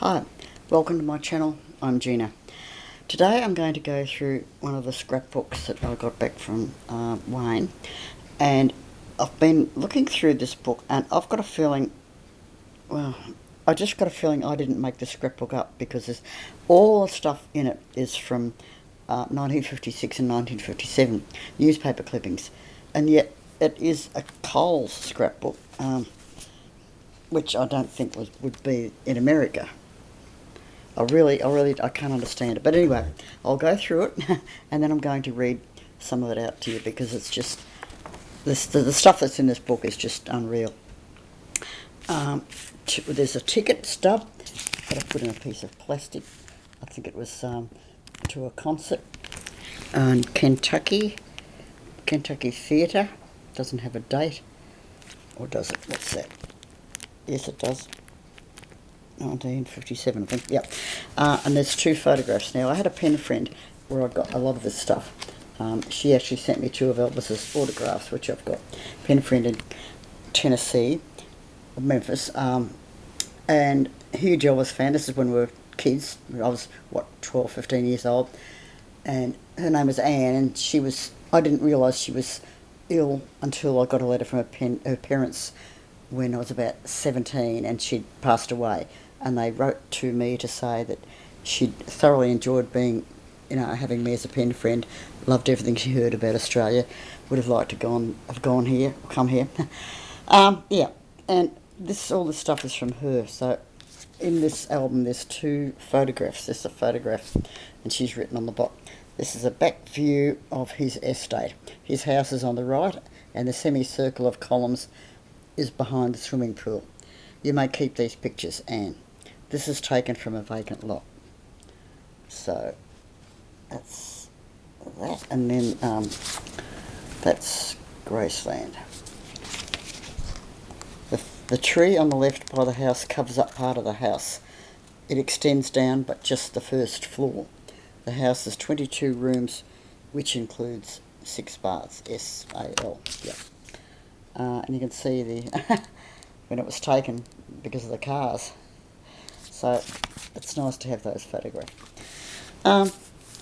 Hi, welcome to my channel. I'm Gina. Today I'm going to go through one of the scrapbooks that I got back from Wayne, and I've been looking through this book and I've got a feeling, well, I just got a feeling I didn't make the scrapbook up because all the stuff in it is from 1956 and 1957 newspaper clippings, and yet it is a Coles scrapbook, which I don't think would be in America. I can't understand it. But anyway, I'll go through it and then I'm going to read some of it out to you because it's just, the stuff that's in this book is just unreal. There's a ticket stub that I put in a piece of plastic. I think it was to a concert in Kentucky Theatre. Doesn't have a date. Or does it? What's that? Yes, it does. 1957, I think, yep. And there's two photographs. Now, I had a pen friend where I got a lot of this stuff. She actually sent me two of Elvis's autographs, which I've got. Pen friend in Tennessee, Memphis, and huge Elvis fan. This is when we were kids. I was, 12, 15 years old. And her name was Anne, and I didn't realise she was ill until I got a letter from her parents when I was about 17 and she'd passed away. And they wrote to me to say that she'd thoroughly enjoyed having me as a pen friend, loved everything she heard about Australia, would have liked to come here. Yeah, and all this stuff is from her. So in this album there's two photographs. There's a photograph and she's written on the bottom, this is a back view of his estate. His house is on the right and the semicircle of columns is behind the swimming pool. You may keep these pictures, Anne. This is taken from a vacant lot. So that's that, and then that's Graceland. The tree on the left by the house covers up part of the house. It extends down but just the first floor. The house has 22 rooms, which includes 6 baths. S-A-L, yep. And you can see when it was taken because of the cars. So it's nice to have those photographed. As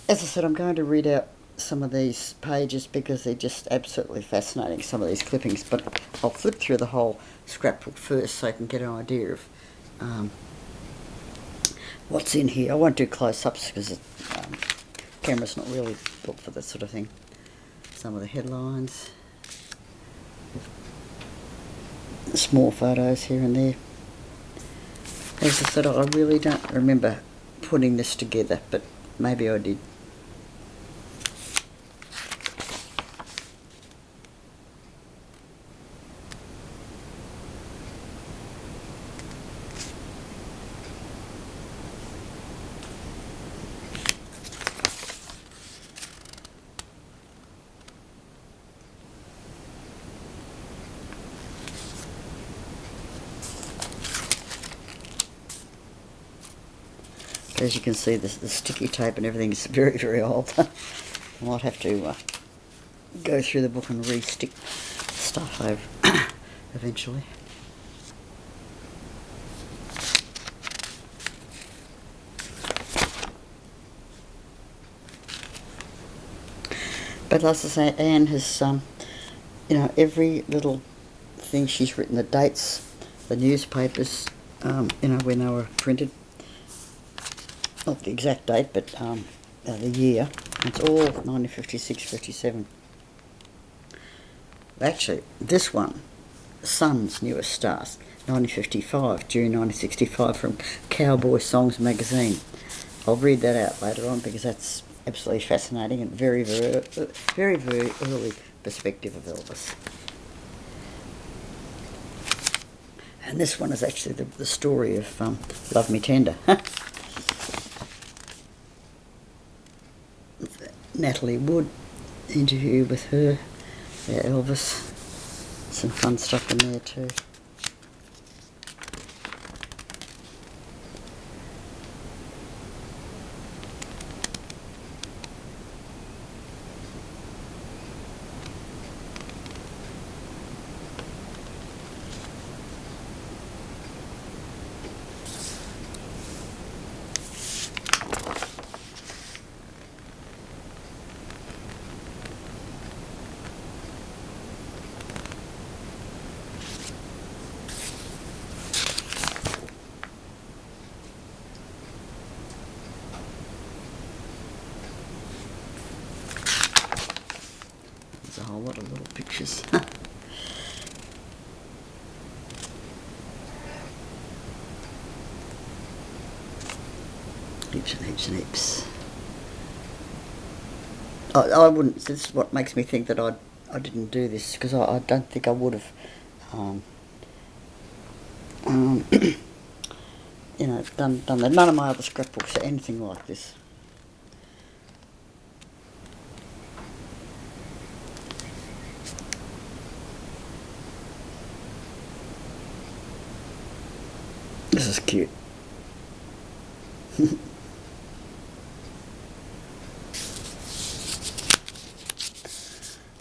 I said, I'm going to read out some of these pages because they're just absolutely fascinating, some of these clippings. But I'll flip through the whole scrapbook first so you can get an idea of what's in here. I won't do close-ups because the camera's not really built for this sort of thing. Some of the headlines. Small photos here and there. As I said, I really don't remember putting this together, but maybe I did. As you can see, the sticky tape and everything is very, very old. I might have to go through the book and re-stick stuff over eventually. But as I say, Anne has, every little thing she's written, the dates, the newspapers, when they were printed. Not the exact date, but the year. It's all 1956, 57. Actually, this one, Sun's Newest Stars, 1955, June 1965, from Cowboy Songs magazine. I'll read that out later on because that's absolutely fascinating and very, very, very, very early perspective of Elvis. And this one is actually the story of Love Me Tender. Natalie Wood, interview with her, Elvis, some fun stuff in there too. pictures. Heaps and heaps and heaps. I wouldn't. This is what makes me think that I didn't do this, because I don't think I would have. You know, done that. None of my other scrapbooks are anything like this. This is cute.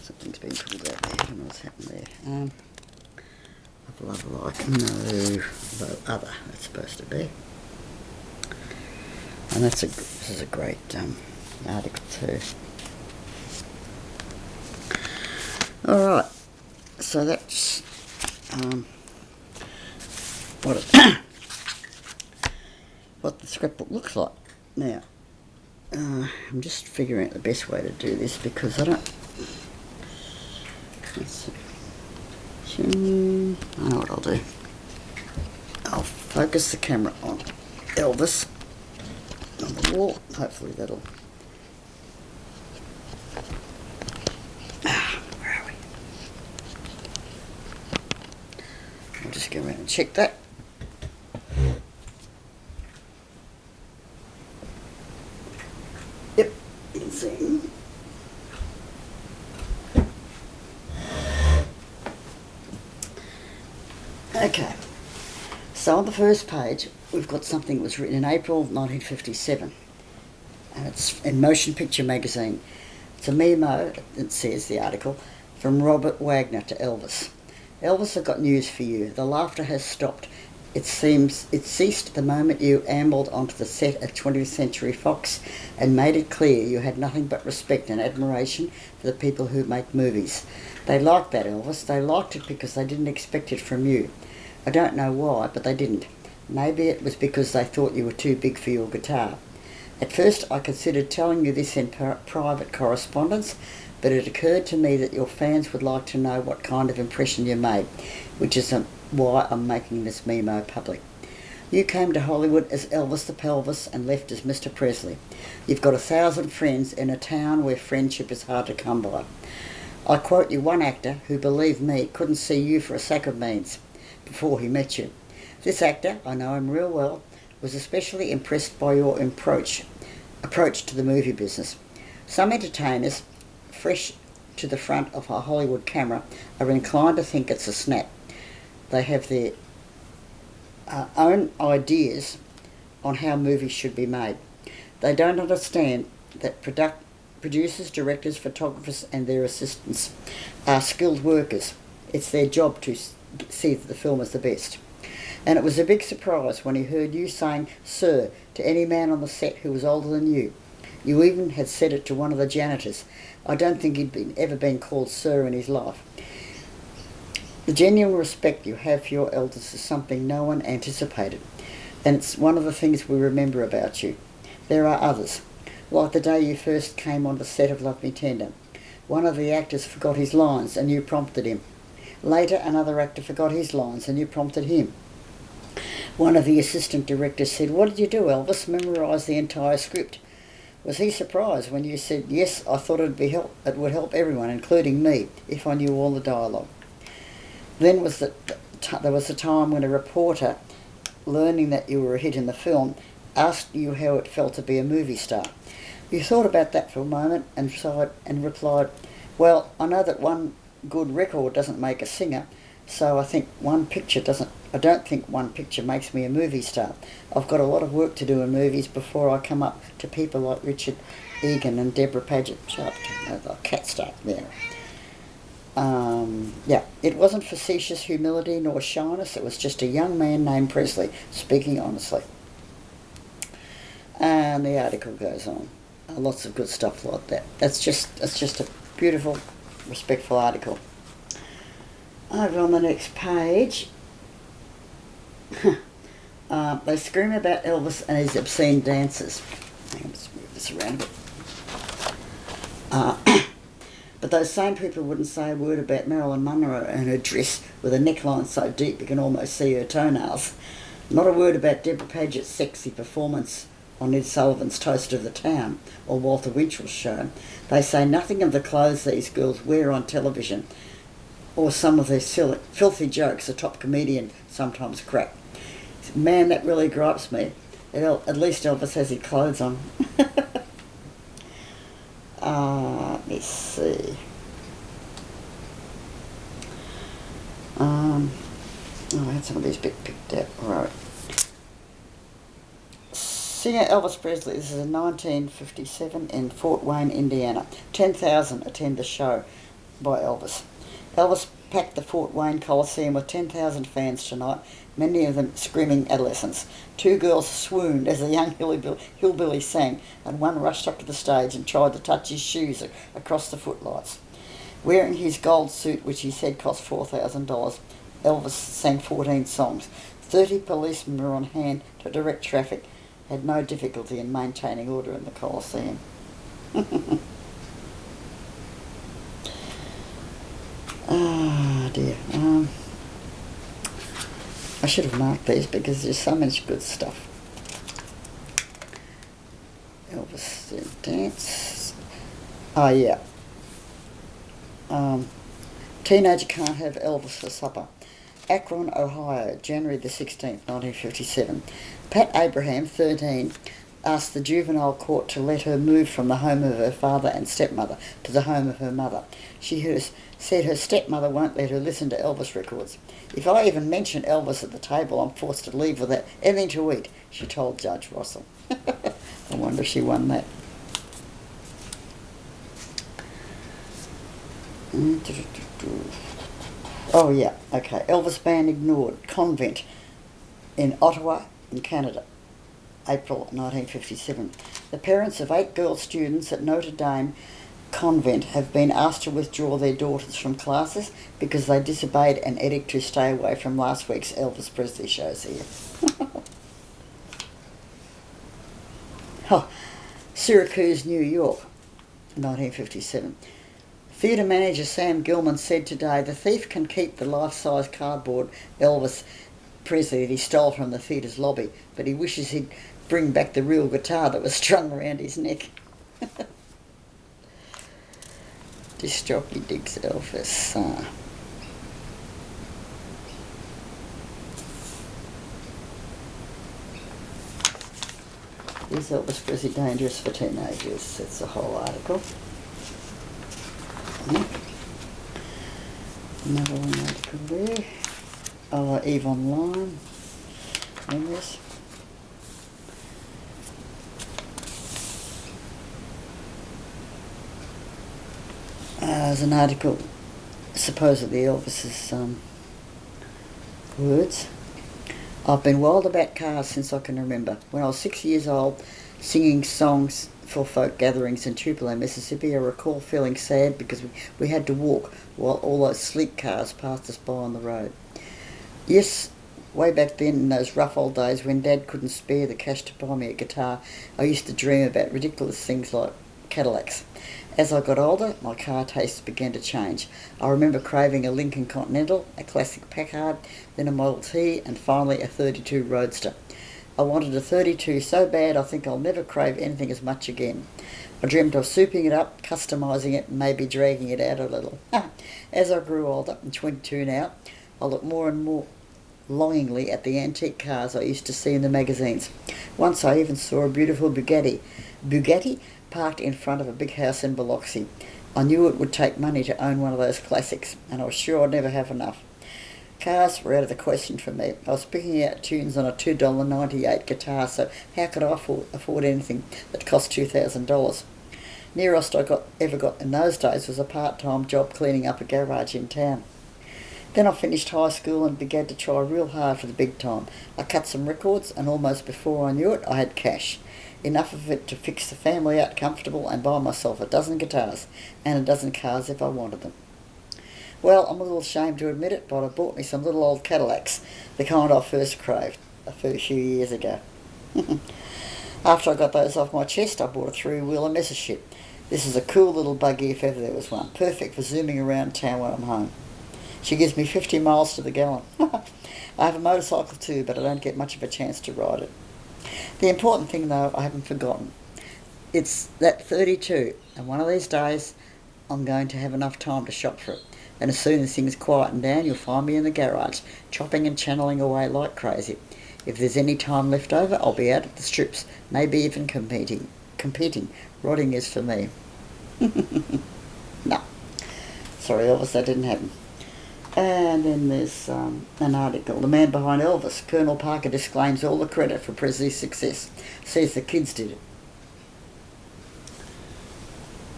Something's been pulled out there. I don't know what's happened there. Love like no, the other. That's supposed to be. And this is a great article too. All right. So that's what the scrapbook looks like. Now, I'm just figuring out the best way to do this, because I don't. Let's see. I know what I'll do. I'll focus the camera on Elvis on the wall. Hopefully that'll. Where are we? I'll just go around and check that. Yep, you can see him. Okay, so on the first page we've got something that was written in April 1957, and it's in Motion Picture Magazine. It's a memo, it says, the article, from Robert Wagner to Elvis. Elvis, I've got news for you. The laughter has stopped. It seems it ceased the moment you ambled onto the set of 20th Century Fox and made it clear you had nothing but respect and admiration for the people who make movies. They liked that, Elvis. They liked it because they didn't expect it from you. I don't know why, but they didn't. Maybe it was because they thought you were too big for your guitar. At first I considered telling you this in private correspondence, but it occurred to me that your fans would like to know what kind of impression you made, which is why I'm making this memo public. You came to Hollywood as Elvis the Pelvis and left as Mr. Presley. You've got 1,000 friends in a town where friendship is hard to come by. I quote you one actor who, believe me, couldn't see you for a sack of beans before he met you. This actor, I know him real well, was especially impressed by your approach to the movie business. Some entertainers, fresh to the front of a Hollywood camera, are inclined to think it's a snap. They have their own ideas on how movies should be made. They don't understand that producers, directors, photographers and their assistants are skilled workers. It's their job to see that the film is the best. And it was a big surprise when he heard you saying "sir" to any man on the set who was older than you. You even had said it to one of the janitors. I don't think he'd ever been called sir in his life. The genuine respect you have for your elders is something no one anticipated, and it's one of the things we remember about you. There are others, like the day you first came on the set of Love Me Tender. One of the actors forgot his lines and you prompted him. Later, another actor forgot his lines and you prompted him. One of the assistant directors said, "What did you do, Elvis? Memorise the entire script." Was he surprised when you said, "Yes, I thought it would help everyone, including me, if I knew all the dialogue"? Then there was the time when a reporter, learning that you were a hit in the film, asked you how it felt to be a movie star. You thought about that for a moment and sighed and replied, "Well, I know that one good record doesn't make a singer, so I don't think one picture makes me a movie star. I've got a lot of work to do in movies before I come up to people like Richard Egan and Deborah Paget." Shut up, the cat start there. It wasn't facetious humility nor shyness. It was just a young man named Presley speaking honestly. And the article goes on. Lots of good stuff like that. That's just a beautiful, respectful article. Over on the next page, they scream about Elvis and his obscene dances. Hang on, let's move this around a bit. But those same people wouldn't say a word about Marilyn Monroe and her dress with a neckline so deep you can almost see her toenails. Not a word about Deborah Paget's sexy performance on Ed Sullivan's Toast of the Town or Walter Winchell's show. They say nothing of the clothes these girls wear on television or some of their silly, filthy jokes a top comedian sometimes crack. Man, that really gripes me. At least Elvis has his clothes on. Let me see. I had some of these picked out. Right. Singer Elvis Presley, this is in 1957 in Fort Wayne, Indiana. 10,000 attend the show by Elvis. Elvis packed the Fort Wayne Coliseum with 10,000 fans tonight, many of them screaming adolescents. Two girls swooned as a young hillbilly sang, and one rushed up to the stage and tried to touch his shoes across the footlights. Wearing his gold suit, which he said cost $4,000, Elvis sang 14 songs. 30 policemen were on hand to direct traffic, had no difficulty in maintaining order in the Coliseum. Ah, dear. I should have marked these because there's so much good stuff. Elvis dance. Oh, yeah. Teenager can't have Elvis for supper. Akron, Ohio, January the 16th, 1957. Pat Abraham, 13, asked the juvenile court to let her move from the home of her father and stepmother to the home of her mother. She said her stepmother won't let her listen to Elvis records. If I even mention Elvis at the table, I'm forced to leave without anything to eat, she told Judge Russell. I wonder if she won that. Oh yeah, okay. Elvis ban ignored. Convent in Ottawa, in Canada, April 1957. The parents of 8 girl students at Notre Dame Convent have been asked to withdraw their daughters from classes because they disobeyed an edict to stay away from last week's Elvis Presley shows here. Oh, Syracuse, New York, 1957. Theatre manager Sam Gilman said today the thief can keep the life-size cardboard Elvis Presley that he stole from the theatre's lobby, but he wishes he'd bring back the real guitar that was strung around his neck. Disc jockey digs Elvis. Is Elvis Presley dangerous for teenagers? That's the whole article. Another one article there. Oh, Eve Online. And this. There's an article, supposedly Elvis's words. I've been wild about cars since I can remember. When I was 6 years old, singing songs for folk gatherings in Tupelo, Mississippi, I recall feeling sad because we had to walk while all those sleek cars passed us by on the road. Yes, way back then in those rough old days when Dad couldn't spare the cash to buy me a guitar, I used to dream about ridiculous things like Cadillacs. As I got older, my car tastes began to change. I remember craving a Lincoln Continental, a classic Packard, then a Model T, and finally a 32 Roadster. I wanted a 32 so bad I think I'll never crave anything as much again. I dreamt of souping it up, customising it, and maybe dragging it out a little. As I grew older, I'm 22 now, I look more and more longingly at the antique cars I used to see in the magazines. Once I even saw a beautiful Bugatti parked in front of a big house in Biloxi. I knew it would take money to own one of those classics, and I was sure I'd never have enough. Cars were out of the question for me. I was picking out tunes on a $2.98 guitar, so how could I afford anything that cost $2,000? Nearest I ever got in those days was a part-time job cleaning up a garage in town. Then I finished high school and began to try real hard for the big time. I cut some records, and almost before I knew it, I had cash. Enough of it to fix the family out comfortable and buy myself a dozen guitars and a dozen cars if I wanted them. Well, I'm a little ashamed to admit it, but I bought me some little old Cadillacs, the kind I first craved a few years ago. After I got those off my chest, I bought a three-wheeler Messerschmitt. This is a cool little buggy if ever there was one. Perfect for zooming around town when I'm home. She gives me 50 miles to the gallon. I have a motorcycle too, but I don't get much of a chance to ride it. The important thing though, I haven't forgotten. It's that 32, and one of these days I'm going to have enough time to shop for it. And as soon as things quieten down, you'll find me in the garage, chopping and channeling away like crazy. If there's any time left over, I'll be out at the strips, maybe even competing. Rodding is for me. No. Sorry, Elvis, that didn't happen. And then there's an article. The man behind Elvis, Colonel Parker, disclaims all the credit for Presley's success. Says the kids did it.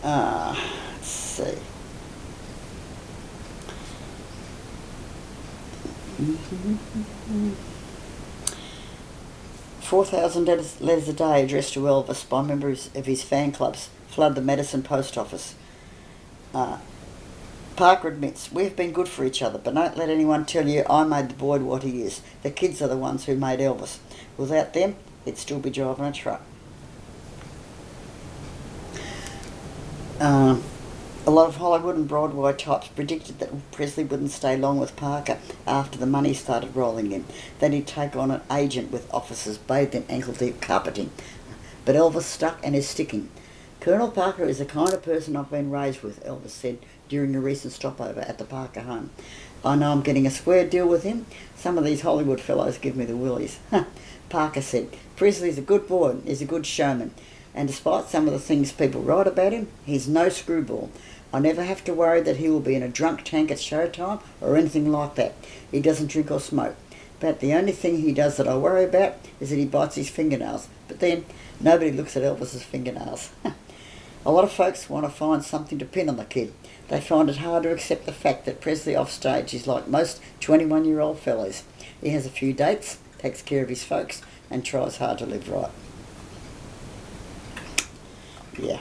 Let's see. 4,000 letters a day addressed to Elvis by members of his fan clubs flood the Madison post office. Parker admits, we've been good for each other, but don't let anyone tell you I made the boy what he is. The kids are the ones who made Elvis. Without them, he'd still be driving a truck. A lot of Hollywood and Broadway types predicted that Presley wouldn't stay long with Parker after the money started rolling in. Then he'd take on an agent with offices bathed in ankle-deep carpeting. But Elvis stuck and is sticking. Colonel Parker is the kind of person I've been raised with, Elvis said during a recent stopover at the Parker home. I know I'm getting a square deal with him. Some of these Hollywood fellows give me the willies. Parker said, Presley's a good boy, he's a good showman. And despite some of the things people write about him, he's no screwball. I never have to worry that he will be in a drunk tank at showtime or anything like that. He doesn't drink or smoke. But the only thing he does that I worry about is that he bites his fingernails. But then, nobody looks at Elvis's fingernails. A lot of folks want to find something to pin on the kid. They find it hard to accept the fact that Presley off stage is like most 21-year-old fellows. He has a few dates, takes care of his folks, and tries hard to live right. Yeah.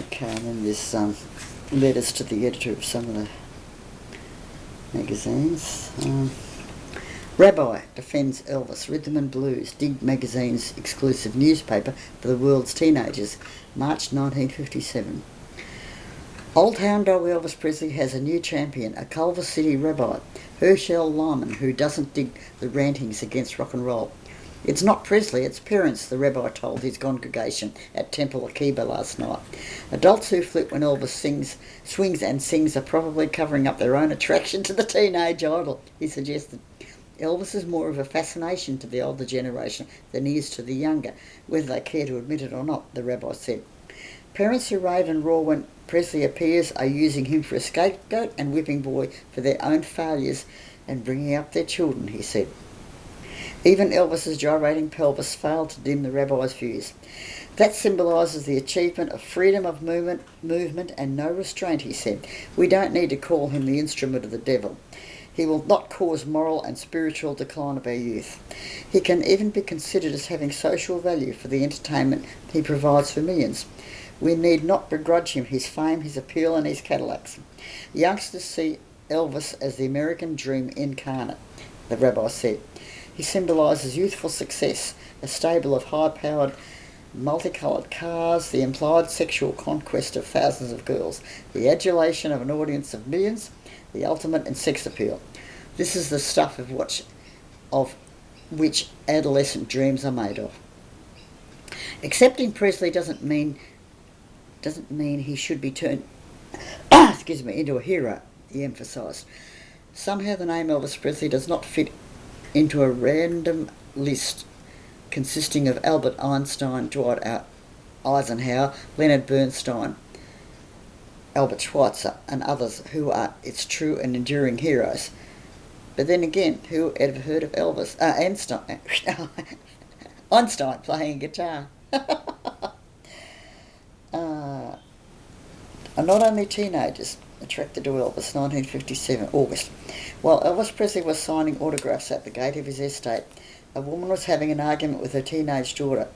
Okay, and then there's letters to the editor of some of the magazines. Rabbi defends Elvis, Rhythm and Blues, Dig magazine's exclusive newspaper for the world's teenagers, March 1957. Old hound dog Elvis Presley has a new champion, a Culver City rabbi, Herschel Lyman, who doesn't dig the rantings against rock and roll. It's not Presley, it's parents, the rabbi told his congregation at Temple Akiba last night. Adults who flip when Elvis swings and sings are probably covering up their own attraction to the teenage idol, he suggested. Elvis is more of a fascination to the older generation than he is to the younger, whether they care to admit it or not, the rabbi said. Parents who rave and roar when Presley appears are using him for a scapegoat and whipping boy for their own failures and bringing up their children, he said. Even Elvis's gyrating pelvis failed to dim the rabbi's views. That symbolises the achievement of freedom of movement and no restraint, he said. We don't need to call him the instrument of the devil. He will not cause moral and spiritual decline of our youth. He can even be considered as having social value for the entertainment he provides for millions. We need not begrudge him his fame, his appeal and his Cadillacs. Youngsters see Elvis as the American dream incarnate, the rabbi said. He symbolises youthful success, a stable of high-powered, multicoloured cars, the implied sexual conquest of thousands of girls, the adulation of an audience of millions, the ultimate in sex appeal. This is the stuff of which adolescent dreams are made of. Accepting Presley doesn't mean he should be turned into a hero, he emphasised. Somehow the name Elvis Presley does not fit into a random list consisting of Albert Einstein, Dwight Eisenhower, Leonard Bernstein, Albert Schweitzer and others who are its true and enduring heroes. But then again, who ever heard of Elvis? Einstein playing guitar. Not only teenagers attracted to Elvis, 1957, August. While Elvis Presley was signing autographs at the gate of his estate, a woman was having an argument with her teenage daughter.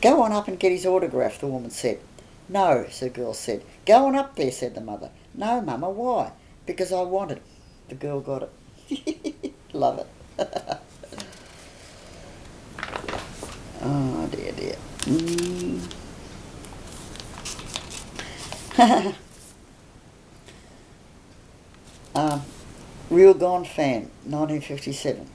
Go on up and get his autograph, the woman said. No, the girl said. Go on up there, said the mother. No, Mama, why? Because I want it. The girl got it. Love it. Oh, dear, dear. Real Gone Fan, 1957.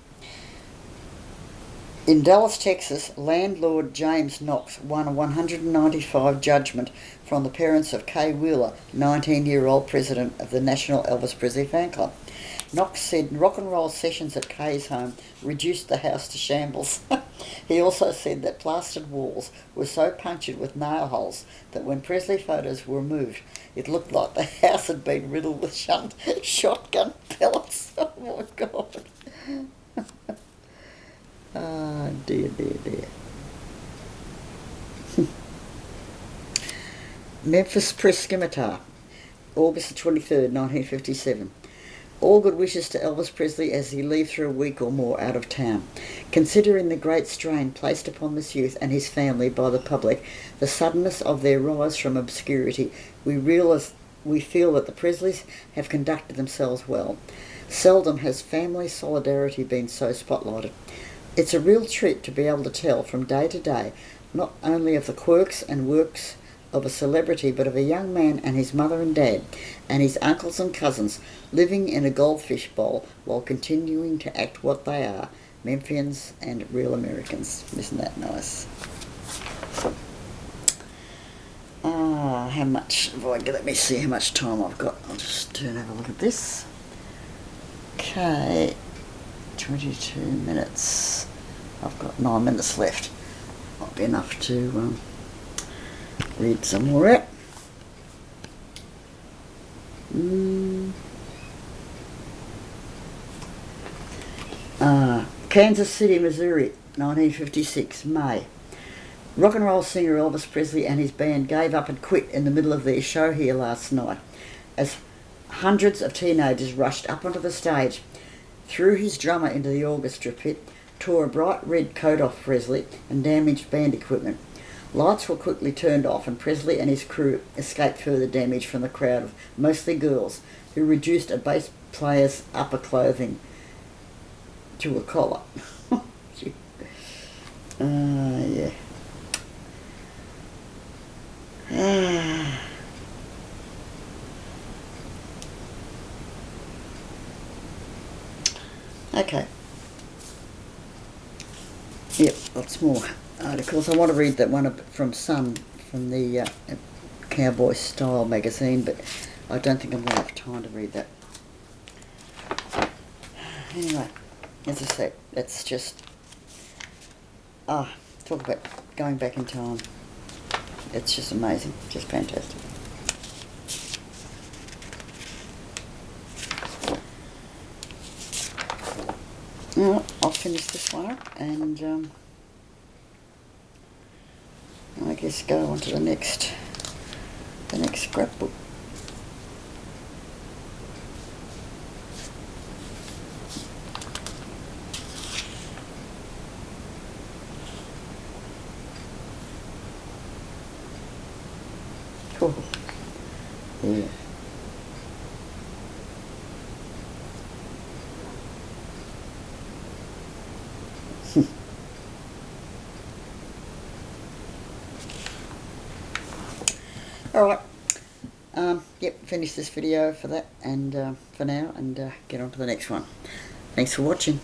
In Dallas, Texas, landlord James Knox won a $195 judgment from the parents of Kay Wheeler, 19-year-old president of the National Elvis Presley Fan Club. Knox said rock and roll sessions at Kay's home reduced the house to shambles. He also said that plastered walls were so punctured with nail holes that when Presley photos were removed, it looked like the house had been riddled with shotgun pellets. Oh my God. Ah, dear, dear, dear. Memphis Press Scimitar, August the 23rd, 1957. All good wishes to Elvis Presley as he leaves for a week or more out of town. Considering the great strain placed upon this youth and his family by the public, the suddenness of their rise from obscurity, we feel that the Presleys have conducted themselves well. Seldom has family solidarity been so spotlighted. It's a real treat to be able to tell from day to day not only of the quirks and works of a celebrity, but of a young man and his mother and dad, and his uncles and cousins, living in a goldfish bowl while continuing to act what they are, Memphians and real Americans. Isn't that nice? How much, let me see how much time I've got. I'll just turn and have a look at this. Okay, 22 minutes. I've got 9 minutes left. Might be enough to read some more out. Kansas City, Missouri, 1956, May. Rock and roll singer Elvis Presley and his band gave up and quit in the middle of their show here last night as hundreds of teenagers rushed up onto the stage, threw his drummer into the orchestra pit, tore a bright red coat off Presley and damaged band equipment. Lights were quickly turned off and Presley and his crew escaped further damage from the crowd of mostly girls who reduced a bass player's upper clothing to a collar. Yeah. Okay. Yep, lots more articles. I want to read that one from Sun, from the Cowboy Style magazine, but I don't think I'm going to have time to read that. Anyway, as I said, that's just... talk about going back in time. It's just amazing, just fantastic. Well, I'll finish this one up and I guess go on to the next scrapbook. Cool. Yeah. Alright, yep, finish this video for that and for now and get on to the next one. Thanks for watching.